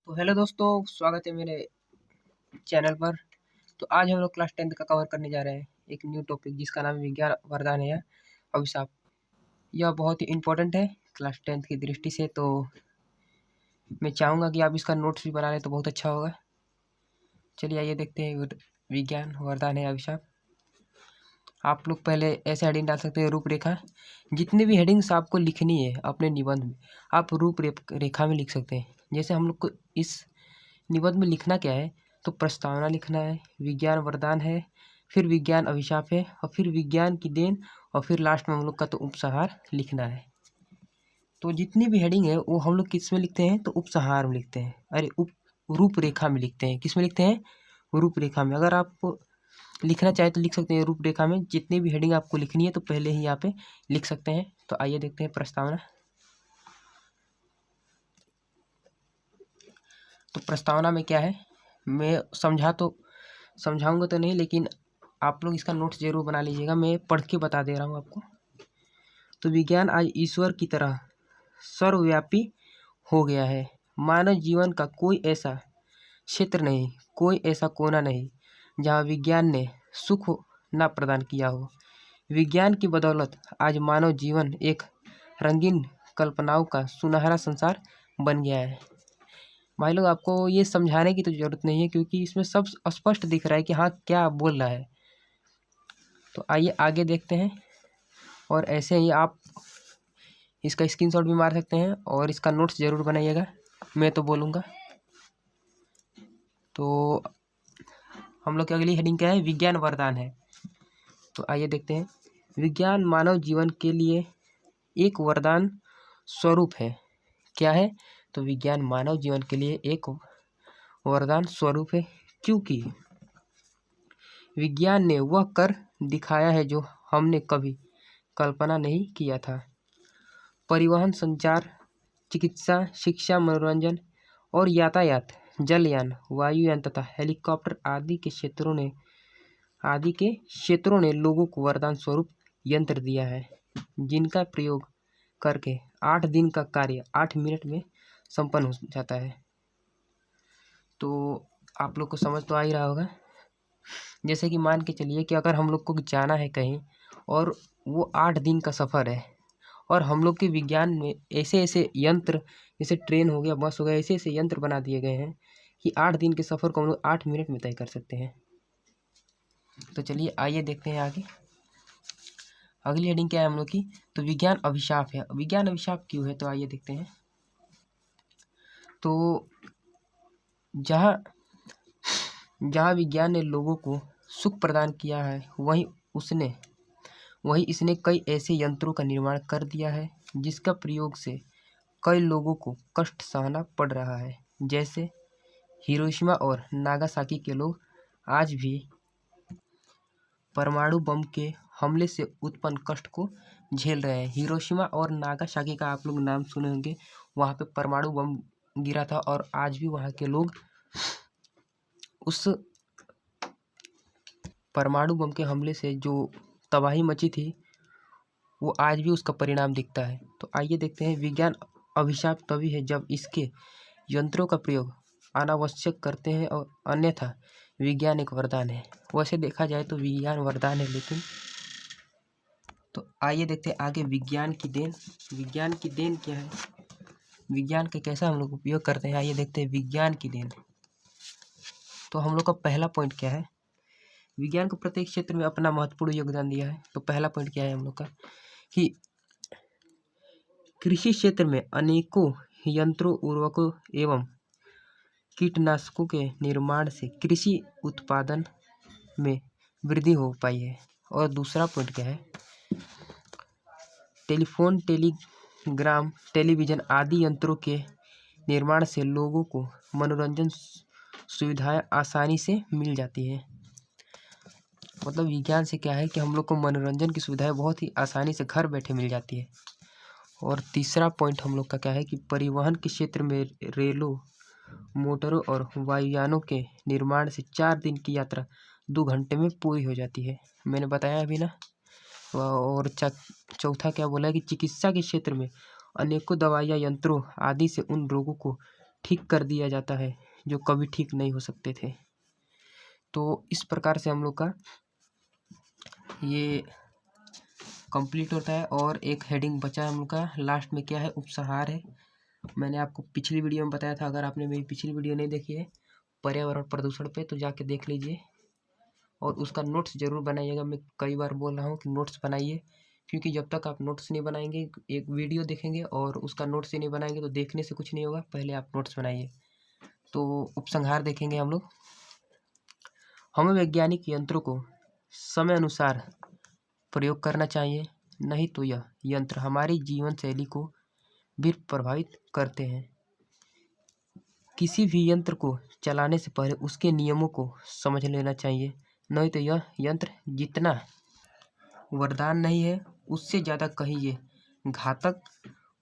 तो हेलो दोस्तों, स्वागत है मेरे चैनल पर। तो आज हम लोग क्लास 10th का कवर करने जा रहे हैं एक न्यू टॉपिक जिसका नाम विज्ञान वरदान है या अभिशाप। यह बहुत ही इम्पोर्टेंट है क्लास 10th की दृष्टि से। तो मैं चाहूँगा कि आप इसका नोट्स भी बना लें तो बहुत अच्छा होगा। चलिए आइए देखते हैं विज्ञान वरदान है अभिशाप। आप लोग पहले ऐसे हेडिंग डाल सकते हैं, रूपरेखा। जितनी भी हेडिंग्स आपको लिखनी है अपने निबंध में, आप रूपरेखा में लिख सकते हैं। जैसे हम लोग को इस निबंध में लिखना क्या है, तो प्रस्तावना लिखना है, विज्ञान वरदान है, फिर विज्ञान अभिशाप है, और फिर विज्ञान की देन, और फिर लास्ट में हम लोग का तो उपसंहार लिखना है। तो जितनी भी हेडिंग है वो हम लोग किस में लिखते हैं, तो उपसंहार में लिखते हैं। अरे रूपरेखा में लिखते हैं। किस में लिखते हैं? रूपरेखा में। अगर आप लिखना चाहे तो लिख सकते हैं रूपरेखा में। जितनी भी हेडिंग आपको लिखनी है तो पहले ही यहाँ पे लिख सकते हैं। तो आइए देखते हैं प्रस्तावना। तो प्रस्तावना में क्या है, मैं समझाऊंगा तो नहीं, लेकिन आप लोग इसका नोट्स जरूर बना लीजिएगा। मैं पढ़ के बता दे रहा हूँ आपको। तो विज्ञान आज ईश्वर की तरह सर्वव्यापी हो गया है। मानव जीवन का कोई ऐसा क्षेत्र नहीं, कोई ऐसा कोना नहीं जहाँ विज्ञान ने सुख न प्रदान किया हो। विज्ञान की बदौलत आज मानव जीवन एक रंगीन कल्पनाओं का सुनहरा संसार बन गया है। भाई लोग, आपको ये समझाने की तो ज़रूरत नहीं है क्योंकि इसमें सब स्पष्ट दिख रहा है कि हाँ क्या बोल रहा है। तो आइए आगे देखते हैं। और ऐसे ही आप इसका स्क्रीनशॉट भी मार सकते हैं और इसका नोट्स ज़रूर बनाइएगा। मैं तो बोलूँगा। तो हम लोग की अगली हेडिंग क्या है, विज्ञान वरदान है। तो आइए देखते हैं। विज्ञान मानव जीवन के लिए एक वरदान स्वरूप है। क्या है? तो विज्ञान मानव जीवन के लिए एक वरदान स्वरूप है, क्योंकि विज्ञान ने वह कर दिखाया है जो हमने कभी कल्पना नहीं किया था। परिवहन, संचार, चिकित्सा, शिक्षा, मनोरंजन और यातायात, जलयान, वायुयान तथा हेलीकॉप्टर आदि के क्षेत्रों ने लोगों को वरदान स्वरूप यंत्र दिया है, जिनका प्रयोग करके 8 दिन का कार्य 8 मिनट में संपन्न हो जाता है। तो आप लोग को समझ तो आ ही रहा होगा। जैसे कि मान के चलिए कि अगर हम लोग को जाना है कहीं और वो 8 दिन का सफ़र है, और हम लोग के विज्ञान में ऐसे ऐसे यंत्र, जैसे ट्रेन हो गया, बस हो गया, ऐसे ऐसे यंत्र बना दिए गए हैं कि 8 दिन के सफ़र को हम लोग 8 मिनट में तय कर सकते हैं। तो चलिए आइए देखते हैं आगे। अगली हेडिंग क्या है हम लोग की, तो विज्ञान अभिशाप है। विज्ञान अभिशाप क्यों है, तो आइए देखते हैं। तो जहाँ जहाँ विज्ञान ने लोगों को सुख प्रदान किया है, वहीं इसने कई ऐसे यंत्रों का निर्माण कर दिया है जिसका प्रयोग से कई लोगों को कष्ट सहना पड़ रहा है। जैसे हिरोशिमा और नागासाकी के लोग आज भी परमाणु बम के हमले से उत्पन्न कष्ट को झेल रहे हैं। हिरोशिमा और नागासाकी का आप लोग नाम सुने होंगे। वहाँ पे परमाणु बम गिरा था और आज भी वहाँ के लोग उस परमाणु बम के हमले से जो तबाही मची थी, वो आज भी उसका परिणाम दिखता है। तो आइए देखते हैं। विज्ञान अभिशाप तभी है जब इसके यंत्रों का प्रयोग अनावश्यक करते हैं, और अन्यथा विज्ञान एक वरदान है। वैसे देखा जाए तो विज्ञान वरदान है, लेकिन तो आइए देखते हैं आगे। विज्ञान की देन। विज्ञान की देन क्या है, विज्ञान का कैसा हम लोग उपयोग करते हैं, आइए देखते हैं विज्ञान की देन। तो हम लोग का पहला पॉइंट क्या है, विज्ञान को प्रत्येक क्षेत्र में अपना महत्वपूर्ण योगदान दिया है। तो पहला पॉइंट क्या है हम लोग का, कि कृषि क्षेत्र में अनेकों यंत्रों, उर्वरकों एवं कीटनाशकों के निर्माण से कृषि उत्पादन में वृद्धि हो पाई है। और दूसरा पॉइंट क्या है, टेलीफोन, टेलीग्राम, टेलीविज़न आदि यंत्रों के निर्माण से लोगों को मनोरंजन सुविधाएं आसानी से मिल जाती है। मतलब विज्ञान से क्या है कि हम लोग को मनोरंजन की सुविधाएं बहुत ही आसानी से घर बैठे मिल जाती है। और तीसरा पॉइंट हम लोग का क्या है कि परिवहन के क्षेत्र में रेलों, मोटरों और वायुयानों के निर्माण से 4 दिन की यात्रा 2 घंटे में पूरी हो जाती है। मैंने बताया अभी ना। और चौथा क्या बोला है कि चिकित्सा के क्षेत्र में अनेकों दवाइयाँ, यंत्रों आदि से उन रोगों को ठीक कर दिया जाता है जो कभी ठीक नहीं हो सकते थे। तो इस प्रकार से हम लोग का ये कंप्लीट होता है। और एक हेडिंग बचा है हम लोग का, लास्ट में क्या है, उपसंहार है। मैंने आपको पिछली वीडियो में बताया था, अगर आपने मेरी पिछली वीडियो नहीं देखी है पर्यावरण प्रदूषण पे तो जाके देख लीजिए और उसका नोट्स ज़रूर बनाइएगा। मैं कई बार बोल रहा हूँ कि नोट्स बनाइए, क्योंकि जब तक आप नोट्स नहीं बनाएंगे, एक वीडियो देखेंगे और उसका नोट्स ही नहीं बनाएंगे तो देखने से कुछ नहीं होगा। पहले आप नोट्स बनाइए। तो उपसंहार देखेंगे हम लोग। हमें वैज्ञानिक यंत्रों को समय अनुसार प्रयोग करना चाहिए, नहीं तो यह यंत्र हमारी जीवन शैली को भी प्रभावित करते हैं। किसी भी यंत्र को चलाने से पहले उसके नियमों को समझ लेना चाहिए, नहीं तो यह यंत्र जितना वरदान नहीं है उससे ज़्यादा कहीं ये घातक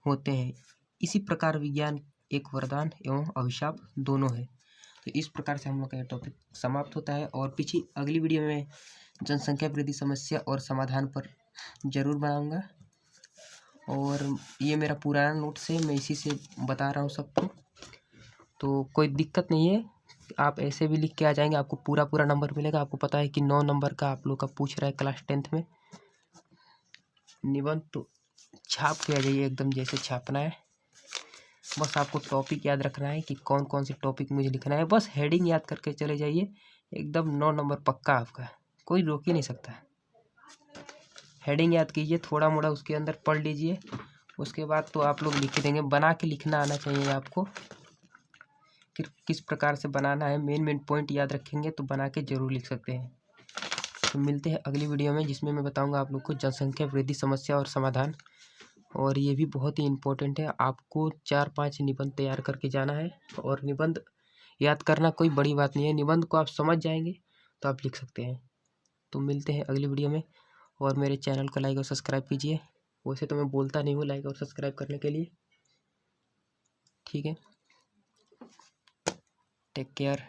होते हैं। इसी प्रकार विज्ञान एक वरदान एवं अभिशाप दोनों है। तो इस प्रकार से हम लोग का ये टॉपिक समाप्त होता है। और अगली वीडियो में जनसंख्या वृद्धि समस्या और समाधान पर ज़रूर बनाऊंगा। और ये मेरा पुराना नोट्स है, मैं इसी से बता रहा हूँ सबको, तो कोई दिक्कत नहीं है। आप ऐसे भी लिख के आ जाएंगे, आपको पूरा नंबर मिलेगा। आपको पता है कि 9 नंबर का आप लोग का पूछ रहा है क्लास 10th में निबंध, तो छाप के आ जाइए एकदम जैसे छापना है। बस आपको टॉपिक याद रखना है कि कौन कौन से टॉपिक मुझे लिखना है, बस हेडिंग याद करके चले जाइए। एकदम 9 नंबर पक्का आपका, कोई रोक ही नहीं सकता। हेडिंग याद कीजिए, थोड़ा मोड़ा उसके अंदर पढ़ लीजिए, उसके बाद तो आप लोग लिख देंगे। बना के लिखना आना चाहिए आपको, किस प्रकार से बनाना है, मेन पॉइंट याद रखेंगे तो बना के ज़रूर लिख सकते हैं। तो मिलते हैं अगली वीडियो में, जिसमें मैं बताऊंगा आप लोग को जनसंख्या वृद्धि समस्या और समाधान। और ये भी बहुत ही इम्पोर्टेंट है, आपको 4-5 निबंध तैयार करके जाना है। और निबंध याद करना कोई बड़ी बात नहीं है, निबंध को आप समझ जाएंगे तो आप लिख सकते हैं। तो मिलते हैं अगली वीडियो में, और मेरे चैनल को लाइक और सब्सक्राइब कीजिए। वैसे तो मैं बोलता नहीं हूँ लाइक और सब्सक्राइब करने के लिए। ठीक है, टेक केयर।